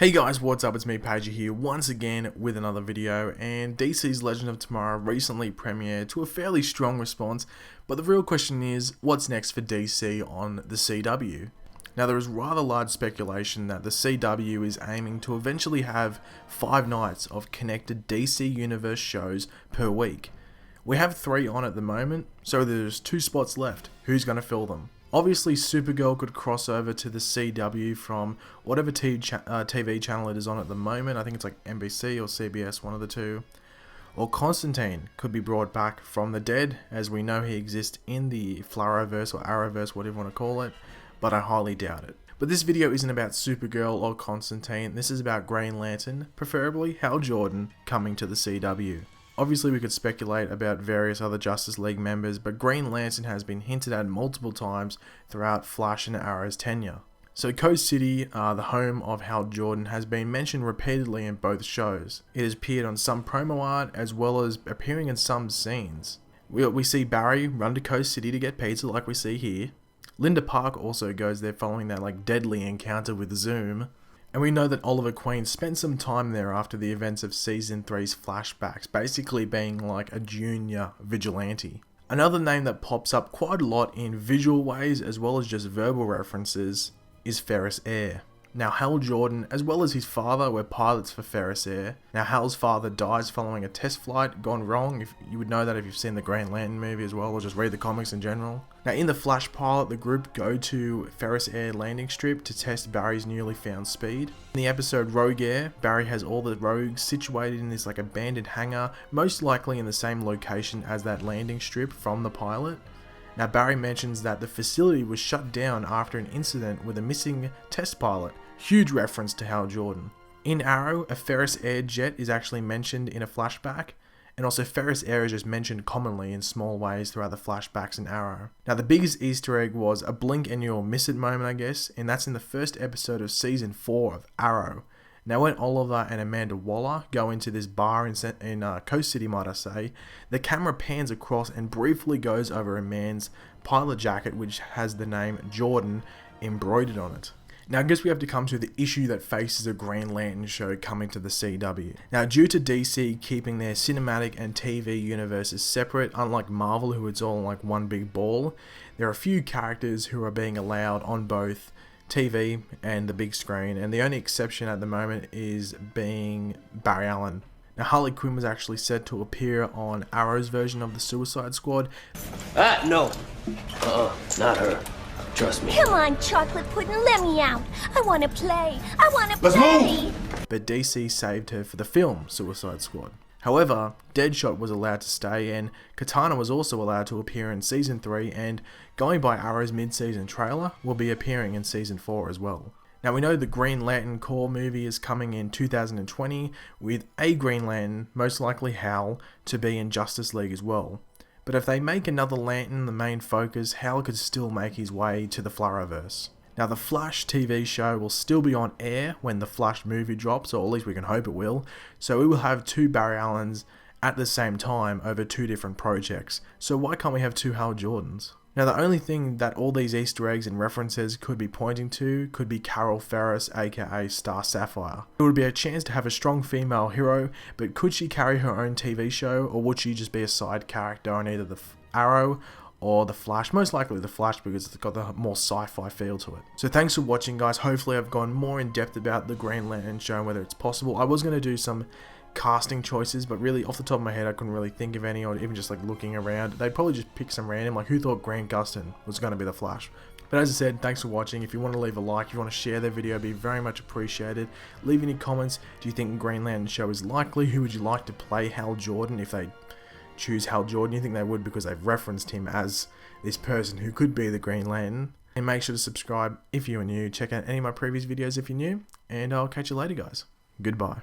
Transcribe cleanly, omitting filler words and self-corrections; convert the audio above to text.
Hey guys, what's up? It's me, Pager here, once again with another video, and DC's Legend of Tomorrow recently premiered to a fairly strong response, but the real question is, what's next for DC on the CW? Now, there is rather large speculation that the CW is aiming to eventually have 5 nights of connected DC Universe shows per week. We have 3 on at the moment, so there's 2 spots left. Who's going to fill them? Obviously, Supergirl could cross over to the CW from whatever TV channel it is on at the moment. I think it's like NBC or CBS, one of the two. Or Constantine could be brought back from the dead, as we know he exists in the Flaraverse or Arrowverse, whatever you want to call it, but I highly doubt it. But this video isn't about Supergirl or Constantine, this is about Green Lantern, preferably Hal Jordan, coming to the CW. Obviously, we could speculate about various other Justice League members, but Green Lantern has been hinted at multiple times throughout Flash and Arrow's tenure. So Coast City, the home of Hal Jordan, has been mentioned repeatedly in both shows. It has appeared on some promo art as well as appearing in some scenes. We see Barry run to Coast City to get pizza like we see here. Linda Park also goes there following that deadly encounter with Zoom. And we know that Oliver Queen spent some time there after the events of Season 3's flashbacks, basically being like a junior vigilante. Another name that pops up quite a lot in visual ways as well as just verbal references is Ferris Air. Now, Hal Jordan, as well as his father, were pilots for Ferris Air. Now, Hal's father dies following a test flight gone wrong. If you would know that if you've seen the Green Lantern movie as well, or just read the comics in general. Now, in the Flash pilot, the group go to Ferris Air landing strip to test Barry's newly found speed. In the episode Rogue Air, Barry has all the rogues situated in this abandoned hangar, most likely in the same location as that landing strip from the pilot. Now, Barry mentions that the facility was shut down after an incident with a missing test pilot. Huge reference to Hal Jordan. In Arrow, a Ferris Air jet is actually mentioned in a flashback, and also Ferris Air is just mentioned commonly in small ways throughout the flashbacks in Arrow. Now, the biggest Easter egg was a blink and you'll miss it moment, I guess, and that's in the first episode of Season 4 of Arrow. Now, when Oliver and Amanda Waller go into this bar in Coast City, might I say, the camera pans across and briefly goes over a man's pilot jacket which has the name Jordan embroidered on it. Now, I guess we have to come to the issue that faces a Green Lantern show coming to the CW. Now, due to DC keeping their cinematic and TV universes separate, unlike Marvel, who it's all like one big ball, there are a few characters who are being allowed on both TV and the big screen, and the only exception at the moment is being Barry Allen. Now, Harley Quinn was actually set to appear on Arrow's version of the Suicide Squad. No. Not her. Trust me. Come on, chocolate pudding, let me out. I want to play. I want to play. Let's move! But DC saved her for the film Suicide Squad. However, Deadshot was allowed to stay, and Katana was also allowed to appear in Season 3, and going by Arrow's mid-season trailer, will be appearing in Season 4 as well. Now, we know the Green Lantern core movie is coming in 2020, with a Green Lantern, most likely Hal, to be in Justice League as well. But if they make another Lantern the main focus, Hal could still make his way to the Flaraverse. Now, the Flash TV show will still be on air when the Flash movie drops, or at least we can hope it will, so we will have 2 Barry Allens at the same time over 2 different projects. So why can't we have 2 Hal Jordans? Now, the only thing that all these Easter eggs and references could be pointing to could be Carol Ferris, aka Star Sapphire. It would be a chance to have a strong female hero, but could she carry her own TV show, or would she just be a side character on either the Arrow or the Flash? Most likely the Flash, because it's got the more sci-fi feel to it. So thanks for watching, guys. Hopefully I've gone more in depth about the Green Lantern show and whether it's possible. I was going to do some casting choices, but really off the top of my head I couldn't really think of any, or even just looking around. They'd probably just pick some random, who thought Grant Gustin was going to be the Flash. But as I said, thanks for watching. If you want to leave a like, if you want to share the video, it'd be very much appreciated. Leave any comments. Do you think Green Lantern show is likely? Who would you like to play Hal Jordan if they choose Hal Jordan? You think they would because they've referenced him as this person who could be the Green Lantern? And make sure to subscribe if you are new. Check out any of my previous videos if you're new, and I'll catch you later, guys. Goodbye.